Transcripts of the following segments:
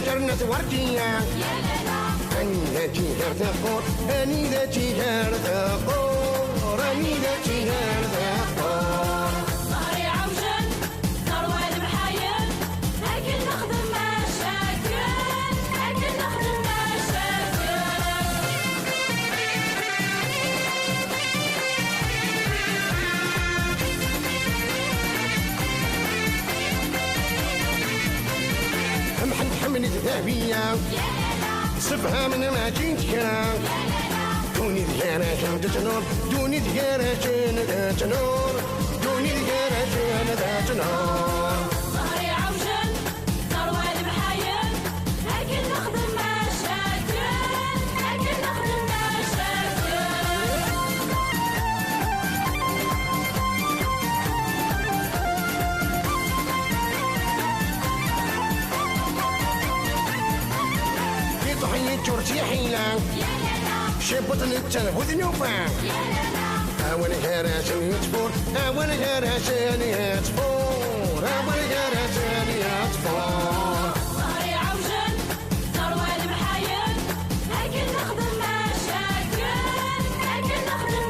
جرنة وردية أني ذاتي هرثقور أني ذاتي هرثقور أني ذاتي هرثقور ظهري عوجل ثروة المحايل أكل نخدم مشاكل أكل نخدم مشاكل محن حملت ذهبية صفها من ما جيتك دوني ذيارة ذات نور دوني ذيارة ذات نور دوني ذيارة ذات نور ظهري عوجل ثروة المحايل أكل نخدم مشاكل أكل نخدم ضحية جورتي حيلة شبط التنفذ نوفا أول هراسن يتفور أول هراسن يتفور أول هراسن يتفور ظهري عوجل ثروة المحايل أكل نخدم مشاكل أكل نخدم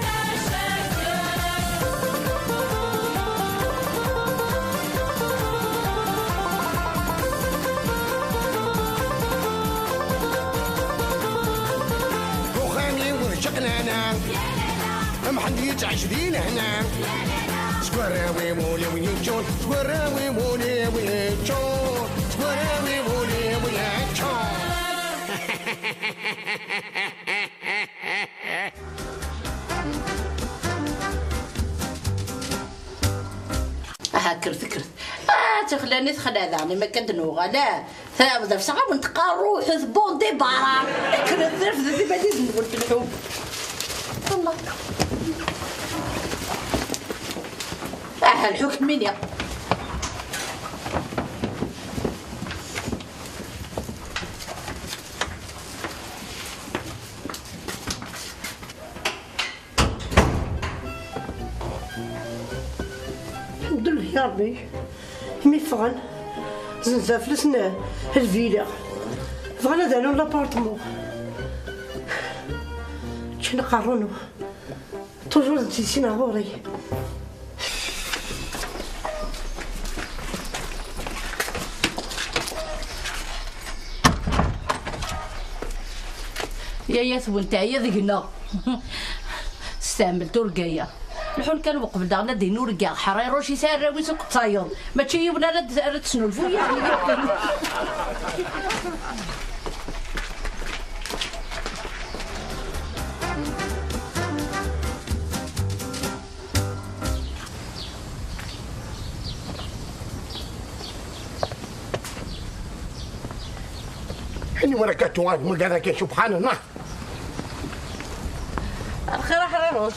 شقنا ما حد يتعش دينا هنا سكراوي مولي ويتشون سكراوي مولي ويتشون سكراوي مولي ويتشون كرت تخلاني تخلعني ما كندنوغ لا ثابت في صعب نتقى روح ثبون دي بارا كرت ذرف ذي بديت نقول في الحب والله الحكم مين يا الحمد لله يا ربي مي فغن زنزا فلسنا الفيلا فغنا دانو لابارتمون كنا قارونو توجور نسينا غوري يا ثونتا يا ذقنا استعمل ترقايا الحول كانوا قبل دارنا دينو رقا حراير واش يسار ويسوق تصايد ما تشيبنا راه تسنولفو حني وانا كتواد من هذاك سبحان الله الخير حرايروش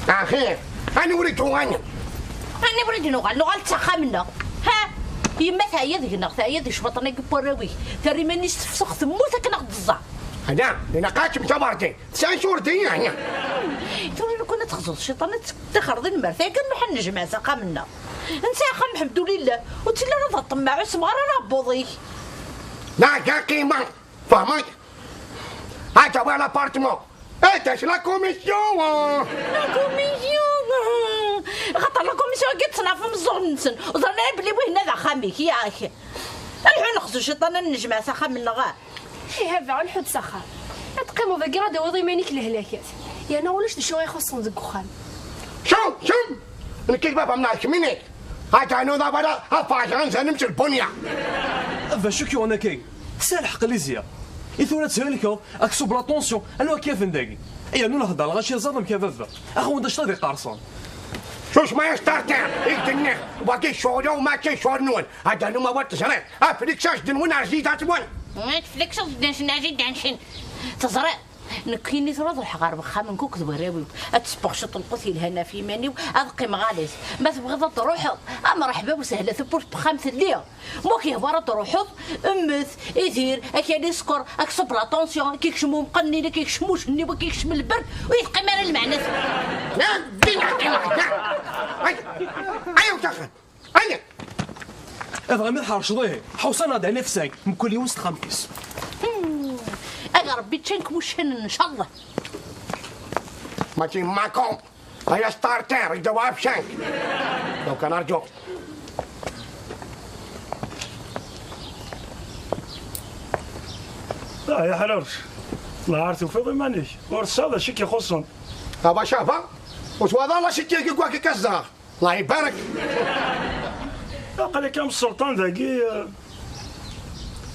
اخير انا وليت وانا انا بريد نوغال تسخى منا ها يما ثايا ذيك ثايا ذي شبطنا كبراوي ثري مانيش تفسخ ثموتك نقضزا هنا انا قاتم صبرتي 9 شهور دي هنا تقول كنا تخزر الشيطان تخرض المرثا كان محنج مع ساقا منا نساخا الحمد لله وتلا راه طماع سماره راه بوضي لا كا قيمه فهمت هاتا بقى لابارتمون ايتاش لا كوميسيون خاطر لا كوميسيون كي تصنع في مزون وظلنا بلي وهنا ذا خاميك يا اخي الحين نخزو الشيطان نجمع ساخا منا غا هذا نحط سخر تقيموا ذاك غادا وضي مانيك الهلاكات يا انا ولاش شنو يخصهم ذاك الخام شوف انا كيف بابا مناش منك هاتا نوضا بدا هفاش غنزا نمشي البنية. فاشو كي وانا كي سالح قليزيا إثورة تسهلكو أكسب لا طونسيون أنا كيف نداقي إيا نو نهضر غاشي زادم كيف أخو نداش طادي قارصون شوش ما يستارتر يقدني وباقي شغل وما كي شغل نون هذا نو ما ورد تزرع افليك شاش دنون عزيزة تبون فليك شاش دنشن دنشن تزرع نكيني تروض الحقار بخا من كوك زبراوي اتسبغشط القوثي الهنا في ماني اذقي مغاليس ما تبغي تروحض مرحبا وسهلا ثبوش بخامث الليل مو كيهبر تروحض امث يثير اكيدي سكر اكسب لا طونسيون كيكشمو مقنينه كيكشموش النيبه كيكشم البرد ويتقي مال المعنى لا ايوا تاخذ انا أبغى من حرش ضيه حوصنا دا نفسك من كل يوم ستخمس انا ربي تشنك وشن ان شاء الله ماشي معكم هيا ستارتر الجواب شنك لو كان ارجوك لا يا حلوش لا عرفتوا في ضمانيش ورس هذا شي كيخصهم هذا شافا وتواضع الله شكي كيكوا كيكزر الله يبارك قال لك كم السلطان ذاكي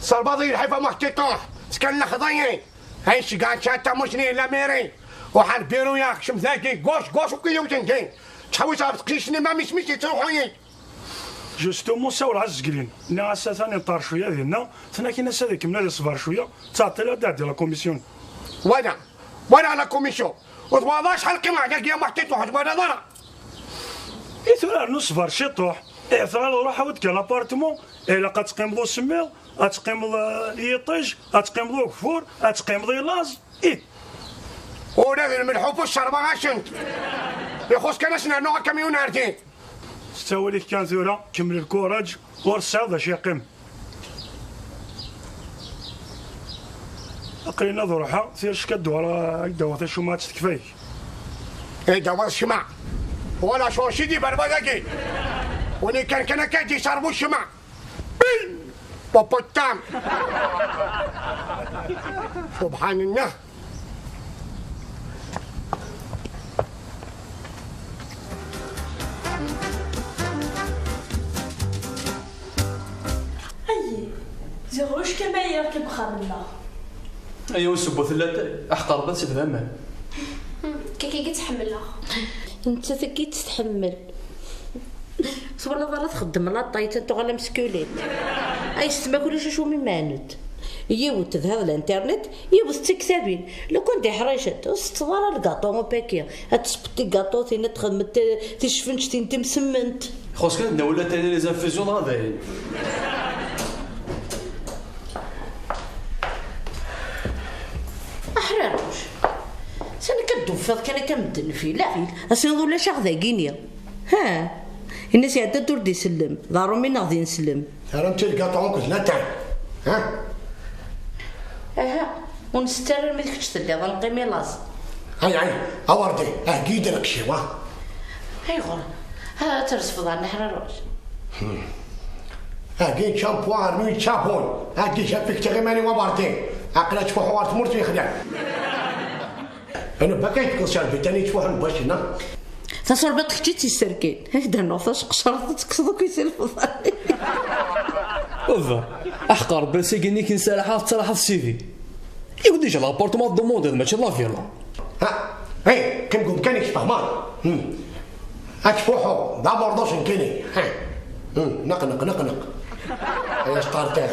صرباضي الحيفا محتطوح سكن خضيين هاي شقات شاتا مشني لا ميري وحال بيرو ياك شم ذاكي قوش وكيو تنكين تحويش عبتقيشني ما مش تروحوين جوستومون ساول عزقلين ناس ثاني طار شويه ديالنا ثنا كي ناس هذيك من الصفار شويه تعطي لا ديال لا كوميسيون وانا لا كوميسيون وتواضع شحال قيمه كاع محتطوح وانا ضرا إثر نص فار شطوح إثر روح ودك لابارتمون إلا قتقيمضو السميض أتقيمض يطيج أتقيمضو كفور أتقيمض لاز إيه ولا الملحوف والشربة غاشنت يخص كان اسنا نوع كاميون عرتين استوى لك كان ثورة كمل الكوراج ورسال شي قيم أقلنا ذروحة ثير شكدو راه دوات الشمات تكفيك إيه دوات الشمع ولا شو شدي بربادكي وني كان كاجي شربوا الشمع بوبوتام سبحان الله أي زغوش كما يركب خاملة أيوا سبوث لا أحقر بس تفهمها كي تحملها انت ثكي تتحمل صبر الله ضرا تخدم لا طايت انت غالا مسكولين اي سما كلشي شو من ماند يوت هذا الانترنت يوت تكتابين لو كنت حريشت استضار الكاطو باكيا هتسبتي كاطو ثين تخدم تشفنش تين مسمنت خاص كان ولا تاني لي زانفيزيون هذا احراروش سنة كدوفض كان كمدن في لا اسنظو لا شاغ ذاكينيا ها الناس يعدى دور دي سلم ضارو من غادي نسلم هرمتي الكاطون كلنا تاع ها اها ونستر ما ديكش تلي ظل قيمي لاز هاي اوردي اكيد لك شي وا هاي غور ها ترسفض عنا حراروش اكيد شامبوان روي شابون اكيد شافيك تغيماني وبارتين عقلات تفوح وارت مرتي يخدع انا بكيت كل شهر بتاني تفوح باش هنا تصور بطخ جيتي سركين هكذا نوصاش قشرت تكسدو كيسلفض اوفا احقر بس كي نسالحها تصالح السيفي يقول ديجا لابورتمون دوموند ماشي لا فيلا ها هي كنقول كانك فهمان اتفوحوا دابور دوش نكيني نق هيا ستارتر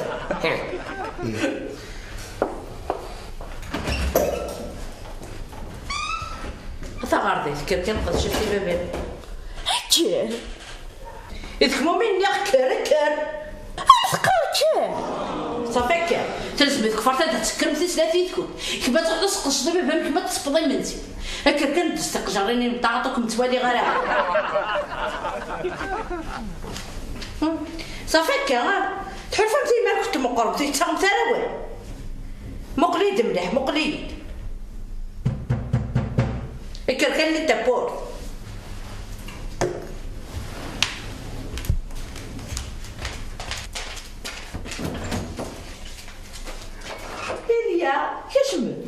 ثغردي كان قد شفتي بابين حتى يتكمو مني كر ثقرت صافي كان تلزمك كفرت تسكر مثل ثلاثيتكم كما تخلص قصدي بابين كما تصبضي منتي هكا كان تستقجريني مطاعطكم توالي غير صافي كان تحل فهمتي ما كنت مقربتي تفهم ثروه مقليد مليح مقليد كان لي تابور إليا كشمل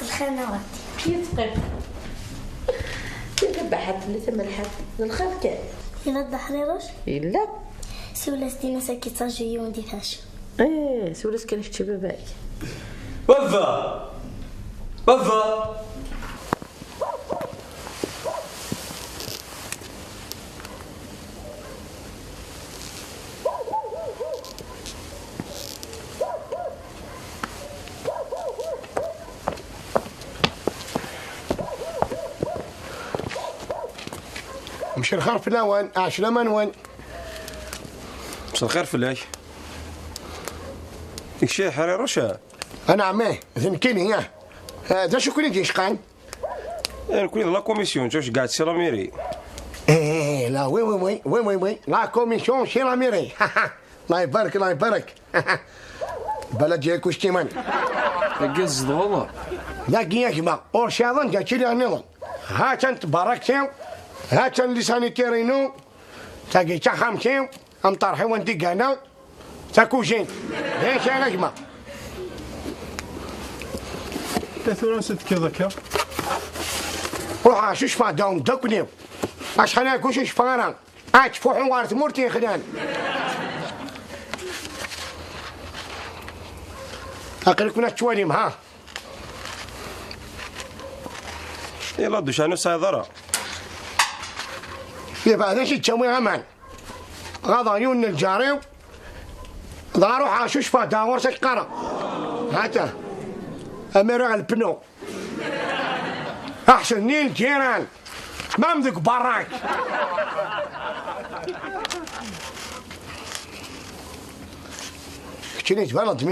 الخانوات كي تقيم كي بحث اللي ثم الحد الخال كان إذا الضحريرش إلا سولاس ديما ساكي تاجيون دي ثاشا. سولس كان شتي باباي. بابا بابا مش الخير في الاوان عاش لمن وين مساء الخير فلاش. شي حرير رشا. انا عماه ذنكيني هذا شو كل يجي شقان انا كوني لا كوميسيون جوش قاعد سي لا ميري. لا وي لا كوميسيون سي لا ميري. الله يبارك الله يبارك. البلد ديالك واش تيمان قز والله ذاك يجمع اورشاضن جاتي لي النظام ها تنت باركتيو ها تن لساني كيرينو تاقي تا 50 امطار حيوان ديكانا تا كوجين ليش يا نجمة ثورة ست كذا روح شو شفا داوم دكنيو اش خلينا كوش شفانا اش فوحو وارت مورتي خدان اقلك من التواليم ها يلا دوش انا سايضرة يبقى هذا شي تسوي امان غضايون الجاريو ضارو حاشوش فا داور سكرة هاتا امير البنو احسن نيل جيران ممذق براك كنت بلد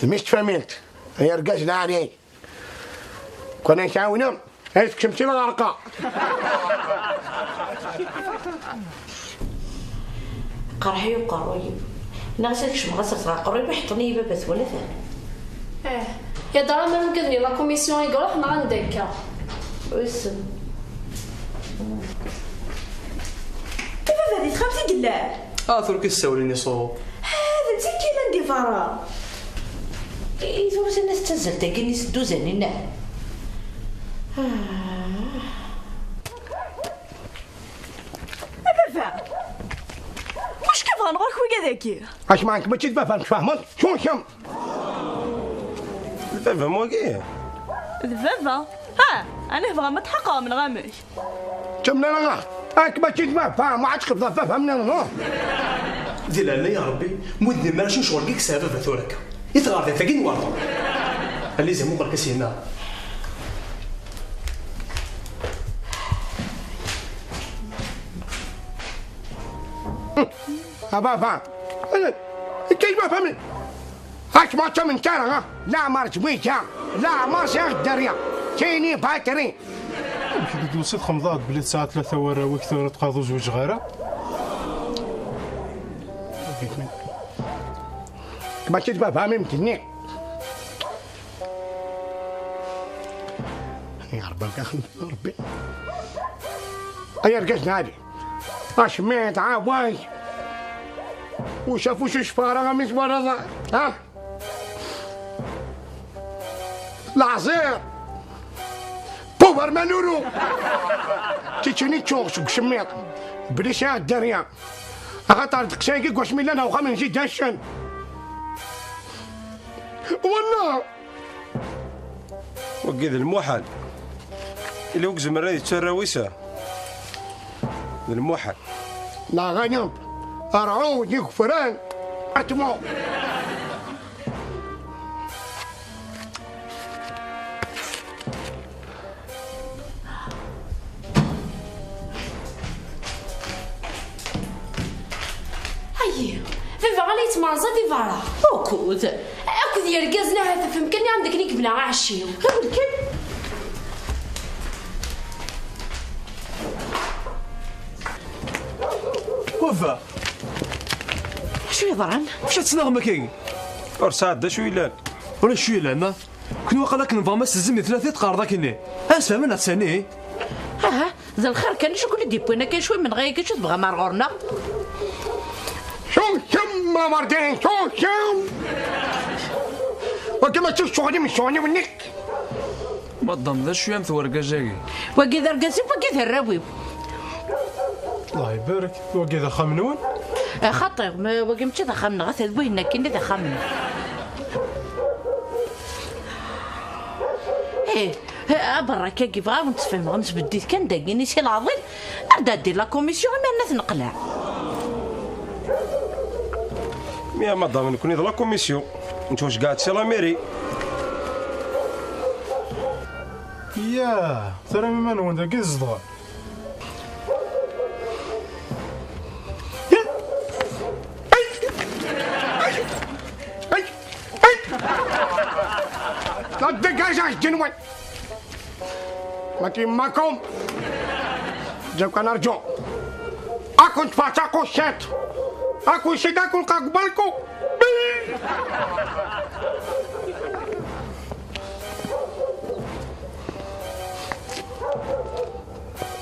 مش تفهمت هي رقاش لعني كنا نساوي هيك كمتي الغرقة قرحي وقروي ناقصك شو مغسل قروي بحطني بابا ولا ثاني. يا دار ما نقدني لا كوميسيون يقول حنا غندكا. ويسم كيف هذه تخافي قلال ثور كيساوليني صوب هذا انت كي ندي فراغ يزوج الناس تنزل تاقيني سدو زانينا. بابا واش كيف غنغرك وكذاكي اش معك ما تفهم مش فاهمك شو شم الفافا مواقيه الفافا انا نبغى متحقق من غامش تمنا انا هاك ما تفهم ما عادش كيف فهمنا انا دير لنا يا ربي مودني ما شنو شغل كيك سبب ثورك يتغار ثاقين ورا اللي زي مو برك سينا بابا كيف ما فهمني هاك ما تم انترا لا مارش ويكا لا مارش الدريا كايني باتري كي دوسيت خمضات بلي ساعة 3 ورا وكثر تقاضو زوج غيره ما تبغى فهمتني يا ربي يا ربي ايا رقصنا هذه اشميت عواي وشافوا شو شفارة مش ورا ها العصير بوبر مانورو تيتشني تشوخ شميط بريشا الدريا اخاطر دقشاكي كواش ميلانا وخا من جد هشن والله وكذا الموحل اللي وقز مرادي تسراويسه الموحل لا غنم أرعود يكفران أتمو هيا فيفا غالي يتمرزا في فرا وكود اكد يا رقازنا هذا فمكني عندك نيك بلا عشيو وفا شو يضرن واش تسنغ كاين ور ساعة دا شو يلان ولا شو يلان كون وقال لك نظام الزمي ثلاثه تقارض كني اسفهمنا ثاني ذا الخير كان شو كل ديبونا كاين شوي من غير كاش تبغى مرغورنا شو شم مرتين شو شم وكما تشوف شغلي من شغلي منك ما ضم ذا شويه مثور كاجاكي وكذا رقاسي وكذا الراوي الله يبارك. وكي ذا خامنون خاطر ما وقمتش ذا خامنا غاث بوينا كني ذا خامنا. ايه برا كي بغا ونتفهم غنسبديت كان داكيني شي العظيم اردا دير لا كوميسيون ما الناس نقلع. يا مدام نكوني لا كوميسيون انت واش قاعد سي لا ميري. يا ترى من وين ذاك الصداع. لا تدقاش جنوي ما كيماكم جاوك نرجو اكون تفاتاكو شات اكون شداكو نلقى قبالكو.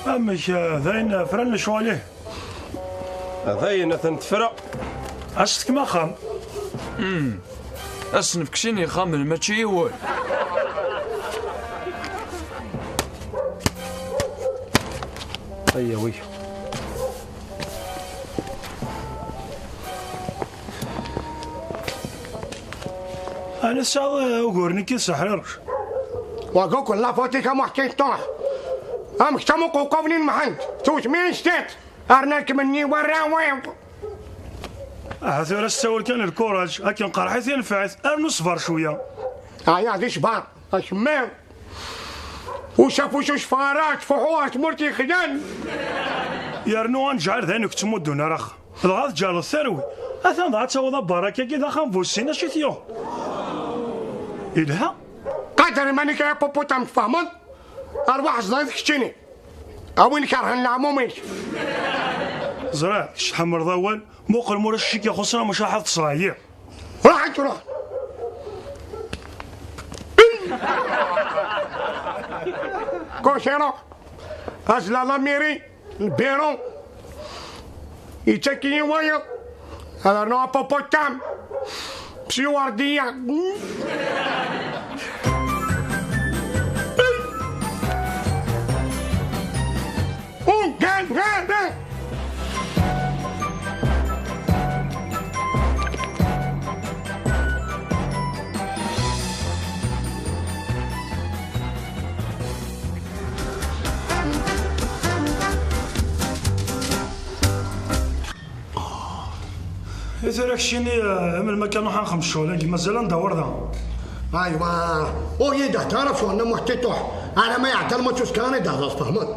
مش ذاين فرن شو عليه ذاين تنتفرا عشتك ما خام. اسنفكشيني خام الماتشي يول. هيا وي انا ساعه وقورني كي سحرش وقوك لا فوتيك ما حكيت طاح ام كتمو قوقونين محنت توش مين شتات ارناك مني وراوي. هذا راه كان الكوراج لكن قرحيت ينفعت نصبر شويه. يا دي شبار اشمام وشافوا شو شفارات فحوات مرتي خدان يا رنو نجعل ذانك تمدنا رخ الغاض جال الثروي اثن ضاعت سوضا بركه كذا خنفوسينا شتيو إلها قدر ماني كي بوبو تام تفهمون ارواح زايد خشيني اوين كارهن العموميش زرع شحمر ضوال موقع المرشك يا خسرة مش راح تصايع راح تروح كوشيرو ازلا لاميري البيرو يتشكي ويا هذا نوع بوبو تام بسي وردية إذا شيني من المكان راح نخمشوا لكن مازال ندور ذا. ايوا او يدا تعرف شو انا محتيتوح انا ما يعتل ما تشوف كان يدا فهمت.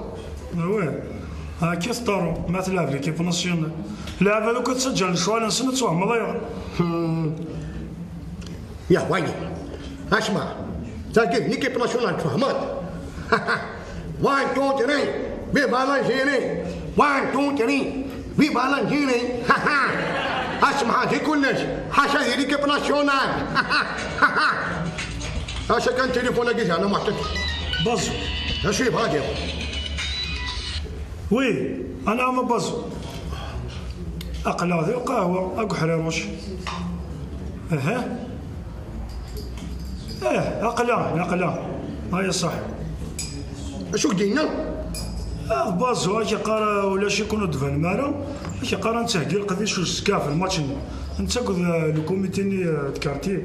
وين كيف طاروا ما تلعب لي كيف ناسيونال لعبه لو كتسجل شوال نسنت صوح مضيع. يا ويلي اسمع تلقيني كيف ناسيونال فهمت. 1 2 3 ببالانجيني 1 2 3 ببالانجيني اسمع هذه كلش حاشا هذيك بناسيونال. هاشا كان تليفون لقيت انا محتاج بزو ايش في هذا وي انا ما بزو اقلع ذي القهوه اكو حريروش اقلع هاي صح. شو قلنا بازو اجي قارا ولا شي يكونوا دفن مالا اجي قارا نتهدي القضيه شو السكا في الماتش انت كذا لو كوميتيني تكارتي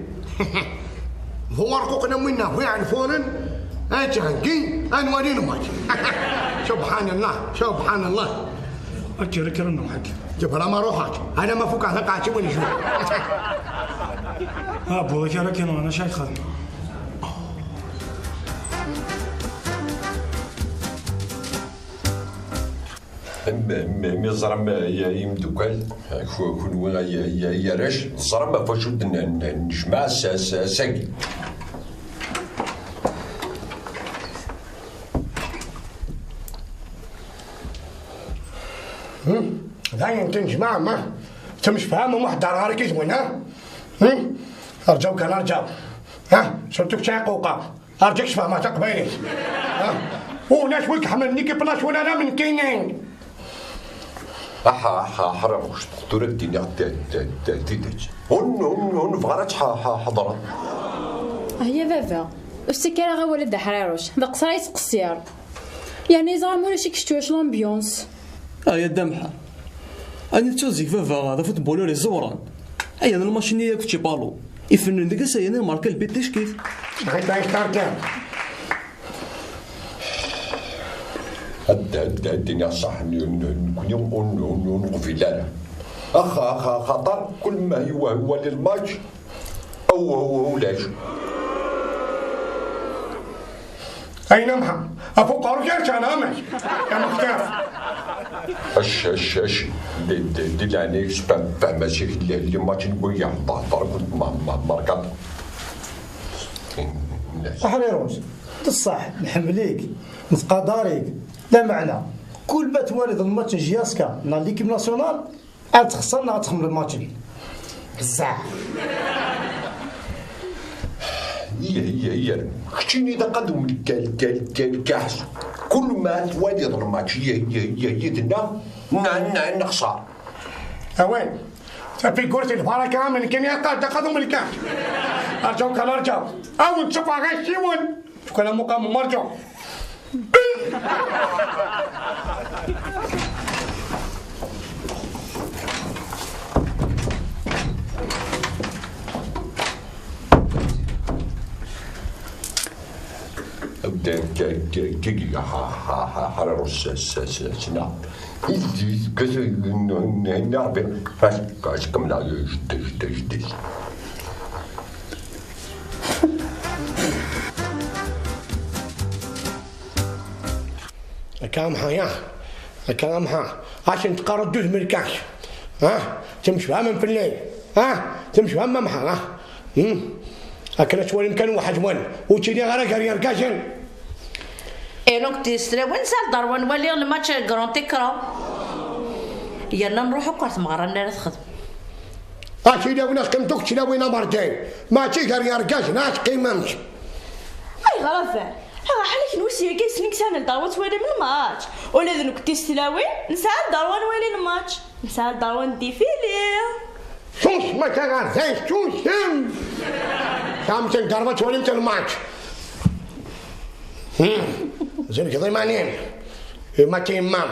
هو رقوقنا منا هو يعرفون اجي هنقي انوارين ماتش. سبحان الله اجي ركرنا حق جبرا ما روحك انا ما فوق على قاعد وين شو ابو ذكرك انا شيخ مزرم يمدوكال كون يراش زرم فشود نجمع ساقي داين تنجمع ما تمش فاهم واحد دار كيش وين ارجوك كان ارجاو شرتك شي قوقا ارجوك فاهمه تقبيلي وناس ويك حملني كي بلاش ولا انا من كاينين حرام واش تقدر الدنيا تيتج هون فغرات حضرت هيا بابا السكر غا ولد حراروش ذا قصايص قصير يعني زعما ولا شي كشتوش لامبيونس يا دمحة أنا توزيك فافا هذا فوتبولور الزوران أي أنا الماشيني ياك تشي بالو يفنن ديك الساعة أنا ماركا البيت تشكيت شحال عايش كاركان هدا الدنيا صح نكون نقفي لا خاطر كل ما هو للماتش أو لاش أين محا أفوق رجال أنا ماشي يا مختار اش دي لاني فهم شي اللي ماتش نقول يا ضهر كنت ماركات حريروش بصح نحمليك نتقدريك لا معنى كل ما توالد الماتش جياسكا نهار ليكيب ناسيونال عاد تخسرنا غتخمر الماتش بزاف هي خشيني دا قدم الكاس كل ما توالد الماتش هي نخسر وين في كرسي البركة من كان يقال تقدم الكاس أرجوك نرجع أو نشوفها غير شيون كل مقام مرجع كي حرر السنة كذا نعرف فاش كمل جدي كلامها عشان تقرر دوز من الكاش تمشي من في الليل تمشي هم محا أكلت شوالي مكان واحد وين وتشيني غير كارير كاشن دونك تيستري وين سال دار وين ولي الماتش كرون تكرا يلا نروحو كارت مغرا نار تخدم شيلا وين قيمتك شيلا وين مرتين ما تشي كارير كاشن قيمتك اي غرفة حالك نوسي كيس ليك سنة داروان توالي من الماتش ولا ذنك تيستلاوي نسال داروان وين الماتش نسال داروان ديفيلي شوش ما تغارزيش شوش سامسون ضربت ولمت الماتش زين كذا مانين ما تيمام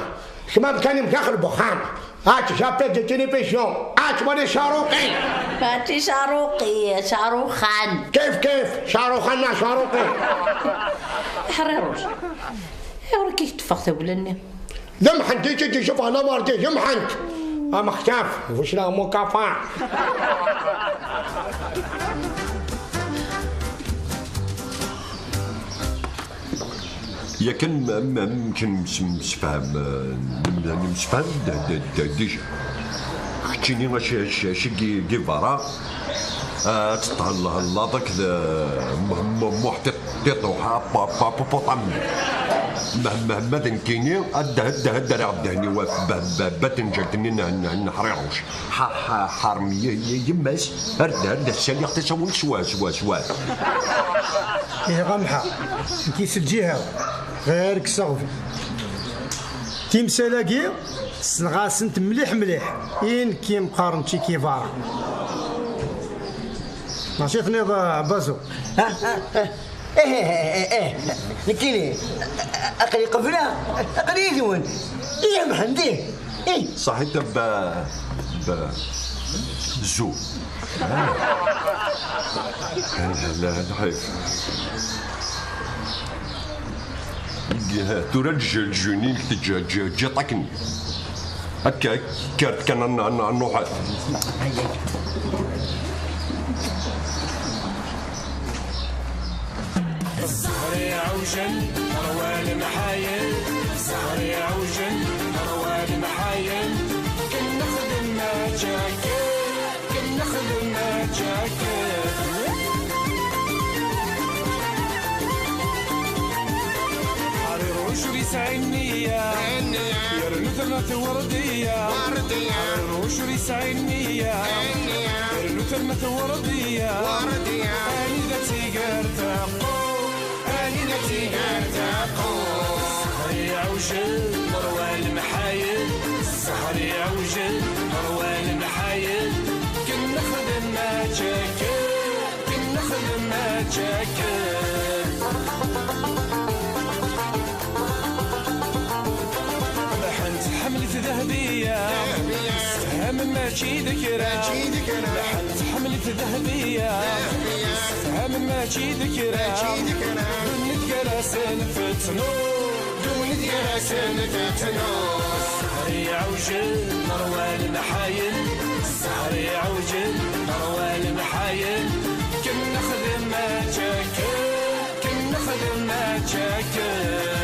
شمام كان مدخل بخام جابت جتني بيشون ولي شاروقي فاتي شاروخان كيف شاروخان شاروقي حريروش يا كيف تفقت ولا لمحن تيجي تشوف انا مرتي لمحنت مختاف وش لا مكافأة يا كان ممكن مسفهم ديجا خشيني شي كيفارا تطلع لاضك محتط تطوحا بابا مهما كيني هدا راه عبداني باتنجرتني نحريروش حرمي يماس هدا السالي اختصاون سوا يا غمحة كيس الجهة غير كسغفي تيمسالاكي سنغاسنت مليح إن كي مقارن شي كيفارا نشيطني بازو نكيني أقري قفلة أقري يزون إيه محمدين إيه صحيت زو لا حيف تورا الجوني جا طاكني هكا كارت كان نوحات الزهري عوجل روال محايل الزهري عوجل روال محايل كن نخدم ما جاكل كن نخدم ما جاكل حرير وشري سعينية يرنو ثمة وردية حرير وشري سعينية يرنو ثمة وردية أني ذا تيقر تقو السهري عوجل مروال محايل السهري عوجل مروال محايل كن نخدم ما جاكل كن نخدم ما جاكل بحنت حملت ماشي ذكرى لحنت حملة ذهبية فهم ماشي ذكرى دونت كراسن فتنور دونت كراسن فتنور سهري عوجل مروان المحايل سهري عوجل مروان المحايل كنا خدم ما تشكل كنا خدم ما تشكل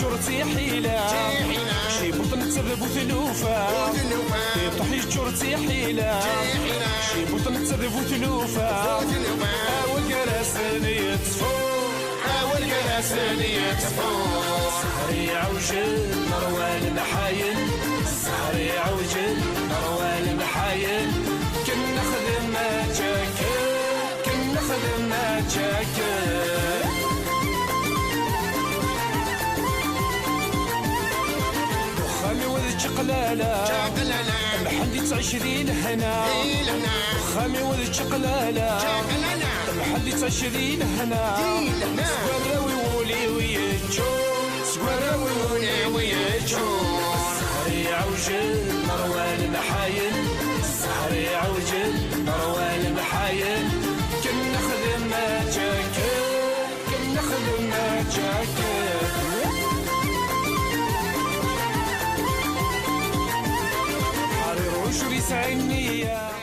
شرطي حيلة شي بطن تسرب وثلوفة طحي شرطي حيلة شي بطن تسرب وثلوفة أول جراسن يطفو أول جراسن يطفو سهري عوجل مروان المحايل سهري عوجل مروان المحايل كنا خدم ما تشكل كنا خدم ما تشكل خامي وذ شقلالة محليت 20 هنا خامي وذ شقلالة محليت 20 هنا سكراوي ولي ويجو سكراوي ولي ويجو سهري عوجل مروان المحايل سهري عوجل مروان المحايل كنا خدم ما تشكل كنا خدم ما تشكل شري سعينية